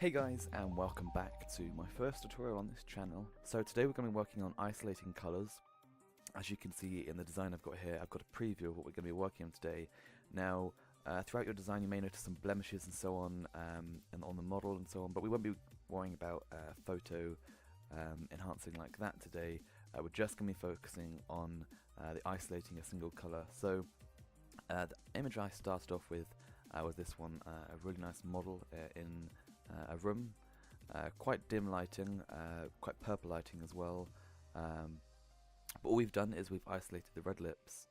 Hey guys, and welcome back to my first tutorial on this channel. So today we're going to be working on isolating colours. As you can see in the design I've got here, I've got a preview of what we're going to be working on today. Now, throughout your design you may notice some blemishes and so on, and on the model and so on, but we won't be worrying about photo enhancing like that today. We're just going to be focusing on the isolating a single colour. So the image I started off with was this one, a really nice model in a room, quite dim lighting, quite purple lighting as well, but all we've done is we've isolated the red lips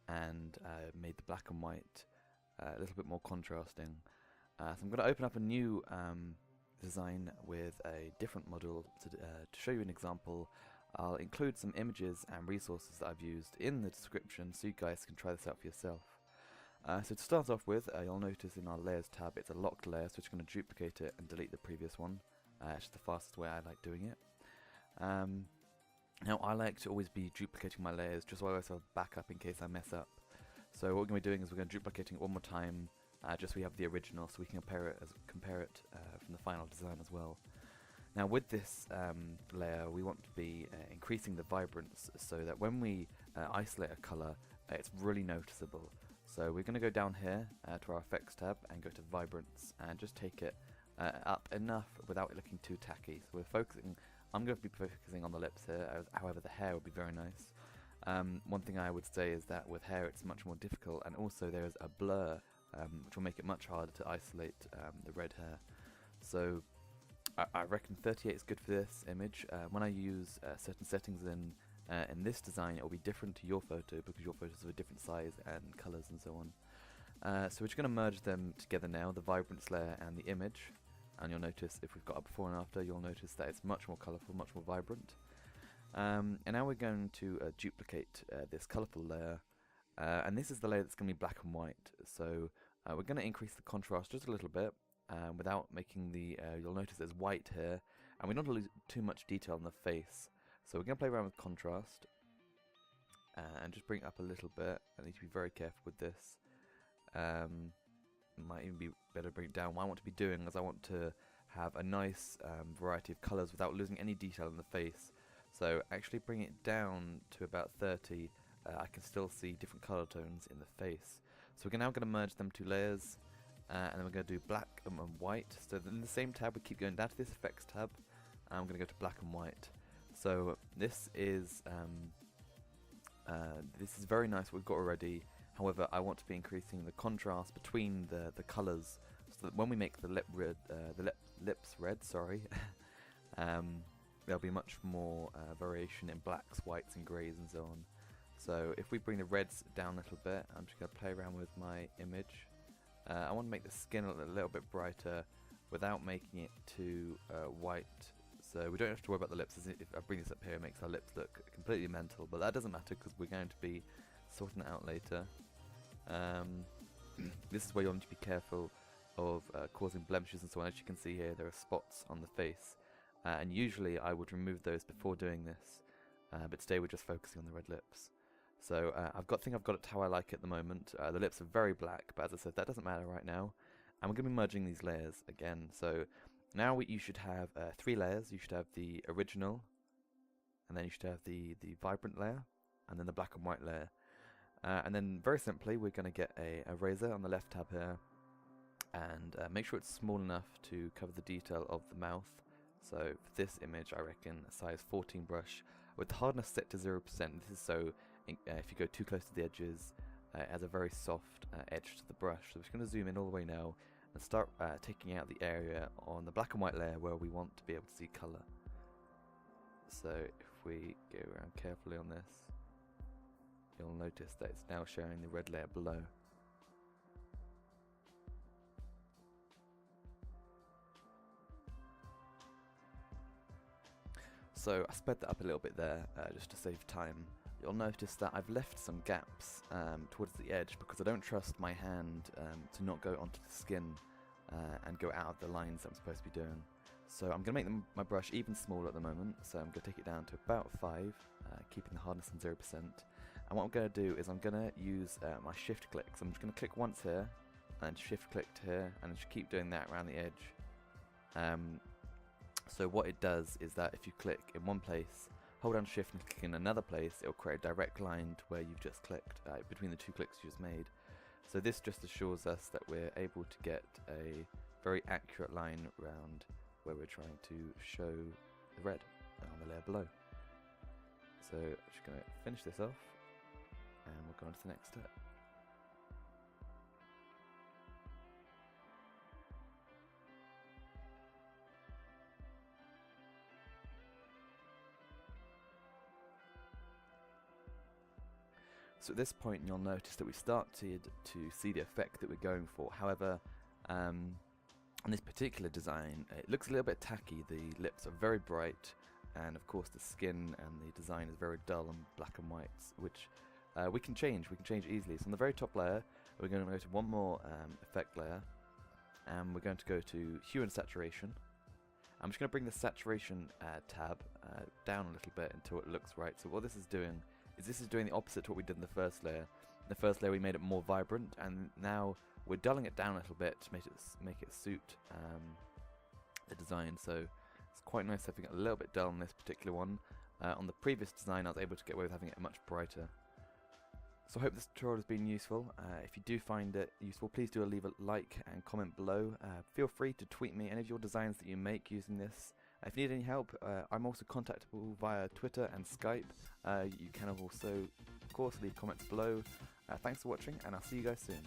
and made the black and white a little bit more contrasting. So I'm going to open up a new design with a different model to show you an example. I'll include some images and resources that I've used in the description so you guys can try this out for yourself. So to start off with, you'll notice in our layers tab it's a locked layer, so we're just going to duplicate it and delete the previous one. It's just the fastest way I like doing it. Now I like to always be duplicating my layers just so I always have a backup in case I mess up. So what we're going to be doing is we're going to duplicating it one more time, just so we have the original, so we can compare it from the final design as well. Now with this layer we want to be increasing the vibrance so that when we isolate a colour it's really noticeable. So we're going to go down here to our effects tab and go to vibrance and just take it up enough without it looking too tacky. So we're focusing, I'm going to be focusing on the lips here, however the hair would be very nice. One thing I would say is that with hair it's much more difficult, and also there is a blur which will make it much harder to isolate the red hair. So I reckon 38 is good for this image. When I use certain settings in this design it will be different to your photo because your photos are a different size and colours and so on. So we're just going to merge them together now, the vibrance layer and the image, and you'll notice if we've got a before and after, you'll notice that it's much more colourful, much more vibrant. And now we're going to duplicate this colourful layer, and this is the layer that's going to be black and white. So we're going to increase the contrast just a little bit without making the, you'll notice there's white here, and we don't want to lose too much detail on the face. So we're going to play around with contrast and just bring it up a little bit. I need to be very careful with this. Might even be better to bring it down. What I want to be doing is I want to have a nice variety of colours without losing any detail in the face. So actually bring it down to about 30, I can still see different colour tones in the face. So we're now going to merge them two layers, and then we're going to do black and white. So in the same tab we keep going down to this effects tab, and I'm going to go to black and white. So this is very nice what we've got already. However, I want to be increasing the contrast between the colours so that when we make the lips red, sorry, there'll be much more variation in blacks, whites and greys and so on. So if we bring the reds down a little bit, I'm just going to play around with my image. I want to make the skin a little bit brighter without making it too white. So we don't have to worry about the lips. If I bring this up here, it makes our lips look completely mental, but that doesn't matter because we're going to be sorting it out later. This is where you want to be careful of causing blemishes and so on. As you can see here, there are spots on the face, and usually I would remove those before doing this, but today we're just focusing on the red lips. So I think I've got it how I like it at the moment. The lips are very black, but as I said, that doesn't matter right now. And we're going to be merging these layers again. So now you should have 3 layers. You should have the original, and then you should have the vibrant layer, and then the black and white layer. And then very simply we're going to get a eraser on the left tab here, and make sure it's small enough to cover the detail of the mouth. So for this image I reckon a size 14 brush with the hardness set to 0%. This is so if you go too close to the edges it has a very soft edge to the brush. So we're just going to zoom in all the way now and start taking out the area on the black and white layer where we want to be able to see colour. So if we go around carefully on this, you'll notice that it's now showing the red layer below. So I sped that up a little bit there just to save time. You'll notice that I've left some gaps towards the edge because I don't trust my hand to not go onto the skin and go out of the lines that I'm supposed to be doing. So I'm going to make my brush even smaller at the moment, so I'm going to take it down to about 5, keeping the hardness on 0%. And what I'm going to do is I'm going to use my shift click. So I'm just going to click once here, and shift click to here, and just keep doing that around the edge. So what it does is that if you click in one place, hold down shift and click in another place, it will create a direct line to where you've just clicked, between the two clicks you just made. So this just assures us that we're able to get a very accurate line around where we're trying to show the red on the layer below. So I'm just going to finish this off and we'll go on to the next step. So at this point you'll notice that we started to see the effect that we're going for. However, on this particular design it looks a little bit tacky. The lips are very bright, and of course the skin and the design is very dull and black and white, which we can change easily. So on the very top layer we're going to go to one more effect layer, and we're going to go to hue and saturation. I'm just going to bring the saturation tab down a little bit until it looks right. So what this is doing the opposite to what we did in the first layer. In the first layer we made it more vibrant, and now we're dulling it down a little bit to make it suit the design. So it's quite nice having it a little bit dull on this particular one. On the previous design I was able to get away with having it much brighter. So I hope this tutorial has been useful. If you do find it useful, please do leave a like and comment below. Feel free to tweet me any of your designs that you make using this. If you need any help, I'm also contactable via Twitter and Skype. You can also, of course, leave comments below. Thanks for watching, and I'll see you guys soon.